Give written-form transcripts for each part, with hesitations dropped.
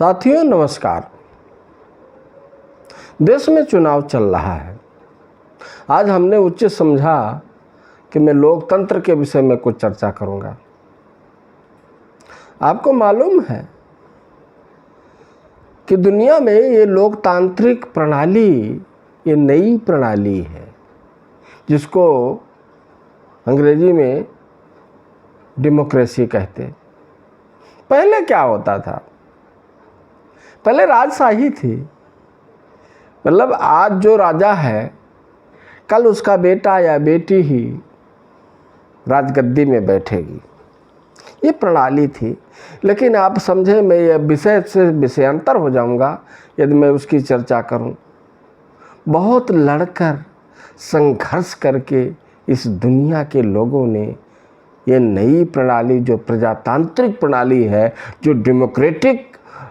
साथियों नमस्कार। देश में चुनाव चल रहा है। आज हमने उचित समझा कि मैं लोकतंत्र के विषय में कुछ चर्चा करूंगा। आपको मालूम है कि दुनिया में ये लोकतांत्रिक प्रणाली ये नई प्रणाली है जिसको अंग्रेजी में डेमोक्रेसी कहते। पहले क्या होता था? पहले राजशाही थी। मतलब आज जो राजा है कल उसका बेटा या बेटी ही राजगद्दी में बैठेगी, ये प्रणाली थी। लेकिन आप समझे मैं ये विषय से विषयांतर हो जाऊंगा यदि मैं उसकी चर्चा करूं। बहुत लड़कर संघर्ष करके इस दुनिया के लोगों ने ये नई प्रणाली जो प्रजातांत्रिक प्रणाली है, जो डेमोक्रेटिक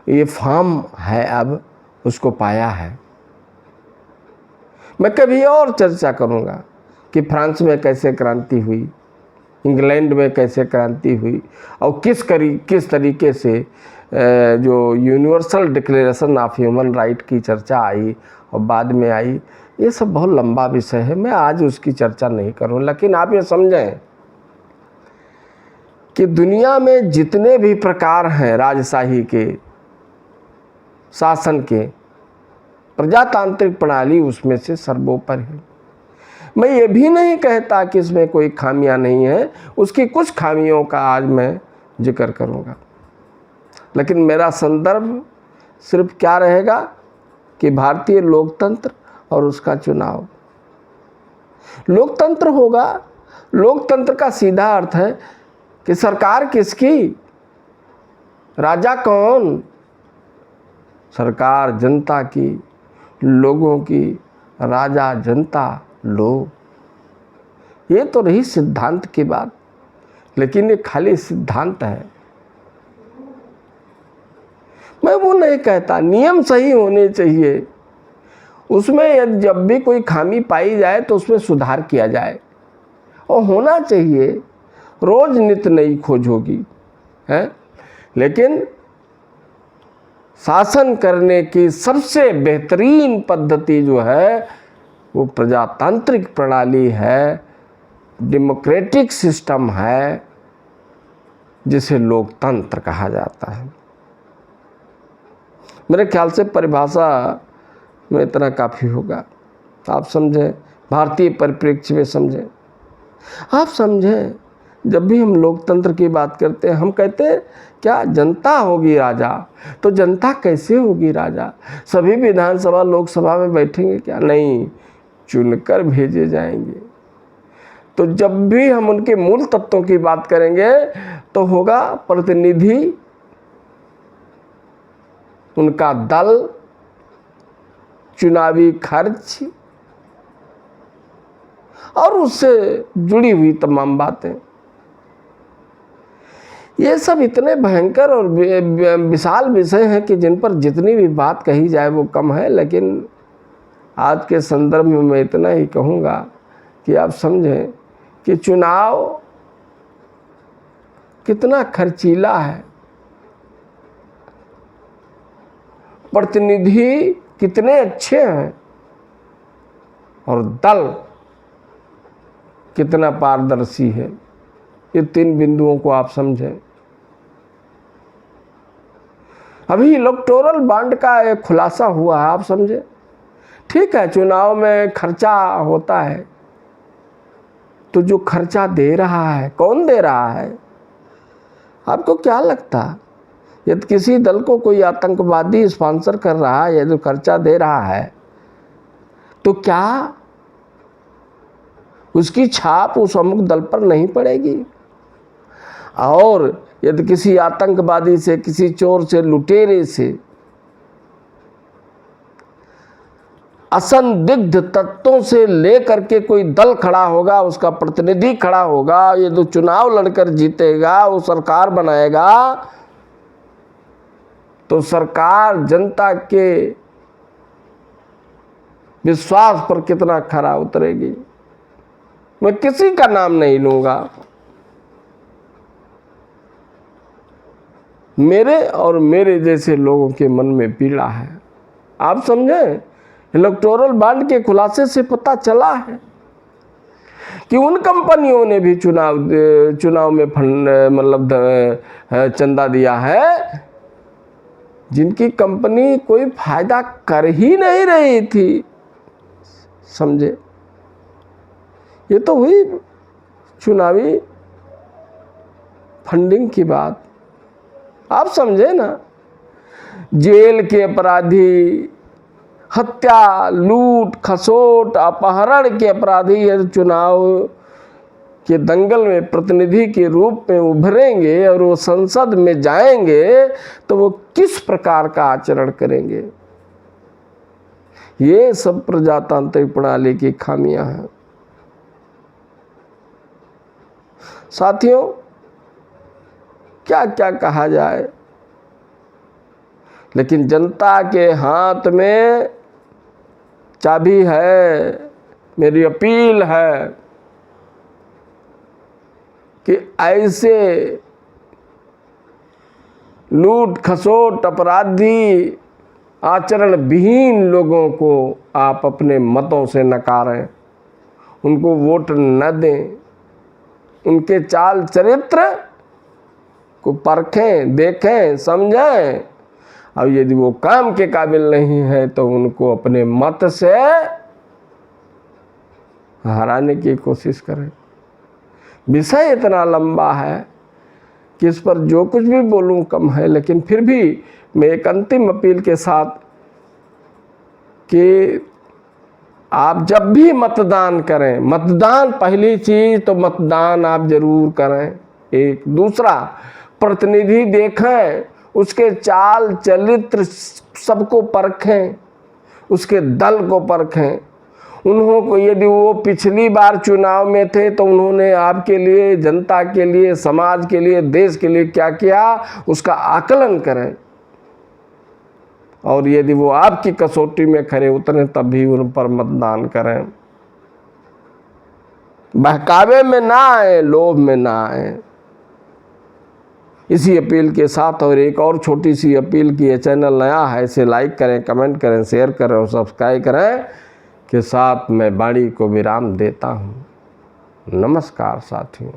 ये फॉर्म है, अब उसको पाया है। मैं कभी और चर्चा करूंगा कि फ्रांस में कैसे क्रांति हुई, इंग्लैंड में कैसे क्रांति हुई और किस तरीके से जो universal declaration of human right की चर्चा आई और बाद में आई। ये सब बहुत लंबा विषय है, मैं आज उसकी चर्चा नहीं करूं। लेकिन आप ये समझें कि दुनिया में जितने भी प्रकार हैं राजशाही के, शासन के, प्रजातांत्रिक प्रणाली उसमें से सर्वोपरि है। मैं ये भी नहीं कहता कि इसमें कोई खामियां नहीं है, उसकी कुछ खामियों का आज मैं जिक्र करूंगा। लेकिन मेरा संदर्भ सिर्फ क्या रहेगा कि भारतीय लोकतंत्र और उसका चुनाव। लोकतंत्र होगा, लोकतंत्र का सीधा अर्थ है कि सरकार किसकी, राजा कौन? सरकार जनता की, लोगों की, राजा जनता लोग। ये तो रही सिद्धांत की बात, लेकिन ये खाली सिद्धांत है। मैं वो नहीं कहता, नियम सही होने चाहिए। उसमें जब भी कोई खामी पाई जाए तो उसमें सुधार किया जाए और होना चाहिए। रोज नित्य नई खोज होगी है। लेकिन शासन करने की सबसे बेहतरीन पद्धति जो है वो प्रजातांत्रिक प्रणाली है, डेमोक्रेटिक सिस्टम है, जिसे लोकतंत्र कहा जाता है। मेरे ख्याल से परिभाषा में इतना काफ़ी होगा। आप समझें, भारतीय परिप्रेक्ष्य में समझें। आप समझें, जब भी हम लोकतंत्र की बात करते हैं हम कहते हैं क्या जनता होगी राजा? तो जनता कैसे होगी राजा? सभी विधानसभा लोकसभा में बैठेंगे क्या? नहीं, चुनकर भेजे जाएंगे। तो जब भी हम उनके मूल तत्वों की बात करेंगे तो होगा प्रतिनिधि, उनका दल, चुनावी खर्च और उससे जुड़ी हुई तमाम बातें। ये सब इतने भयंकर और विशाल विषय हैं कि जिन पर जितनी भी बात कही जाए वो कम है। लेकिन आज के संदर्भ में मैं इतना ही कहूँगा कि आप समझें कि चुनाव कितना खर्चीला है, प्रतिनिधि कितने अच्छे हैं और दल कितना पारदर्शी है। ये तीन बिंदुओं को आप समझें। अभी इलेक्टोरल बॉन्ड का एक खुलासा हुआ है, आप समझे। ठीक है, चुनाव में खर्चा होता है, तो जो खर्चा दे रहा है कौन दे रहा है? आपको क्या लगता? यदि किसी दल को कोई आतंकवादी स्पॉन्सर कर रहा है या जो खर्चा दे रहा है, तो क्या उसकी छाप उस अमुक दल पर नहीं पड़ेगी? और यदि किसी आतंकवादी से, किसी चोर से, लुटेरे से, असंदिग्ध तत्वों से लेकर के कोई दल खड़ा होगा, उसका प्रतिनिधि खड़ा होगा, ये तो चुनाव लड़कर जीतेगा, वो सरकार बनाएगा, तो सरकार जनता के विश्वास पर कितना खरा उतरेगी। मैं किसी का नाम नहीं लूंगा, मेरे और मेरे जैसे लोगों के मन में पीड़ा है। आप समझें, इलेक्टोरल बॉन्ड के खुलासे से पता चला है कि उन कंपनियों ने भी चुनाव में फंड मतलब चंदा दिया है जिनकी कंपनी कोई फायदा कर ही नहीं रही थी। समझे, ये तो हुई चुनावी फंडिंग की बात। आप समझे ना, जेल के अपराधी, हत्या, लूट खसोट, अपहरण के अपराधी यदि चुनाव के दंगल में प्रतिनिधि के रूप में उभरेंगे और वो संसद में जाएंगे तो वो किस प्रकार का आचरण करेंगे। ये सब प्रजातांत्रिक प्रणाली की खामियां हैं। साथियों, क्या क्या कहा जाए, लेकिन जनता के हाथ में चाबी है। मेरी अपील है कि ऐसे लूट खसोट अपराधी आचरण विहीन लोगों को आप अपने मतों से नकारें, उनको वोट न दें, उनके चाल चरित्र को परखें, देखें, समझें, और यदि वो काम के काबिल नहीं है तो उनको अपने मत से हराने की कोशिश करें। विषय इतना लंबा है कि इस पर जो कुछ भी बोलूं कम है, लेकिन फिर भी मैं एक अंतिम अपील के साथ कि आप जब भी मतदान करें, मतदान पहली चीज तो मतदान आप जरूर करें। एक दूसरा, प्रतिनिधि देखें, उसके चाल चरित्र सबको परखें, उसके दल को परखें। उन्हों को, यदि वो पिछली बार चुनाव में थे तो उन्होंने आपके लिए, जनता के लिए, समाज के लिए, देश के लिए क्या किया, उसका आकलन करें। और यदि वो आपकी कसौटी में खरे उतरे तब भी उन पर मतदान करें। बहकावे में ना आए, लोभ में ना आए। इसी अपील के साथ और एक और छोटी सी अपील की, ये चैनल नया है, इसे लाइक करें, कमेंट करें, शेयर करें और सब्सक्राइब करें के साथ मैं वाणी को विराम देता हूँ। नमस्कार साथियों।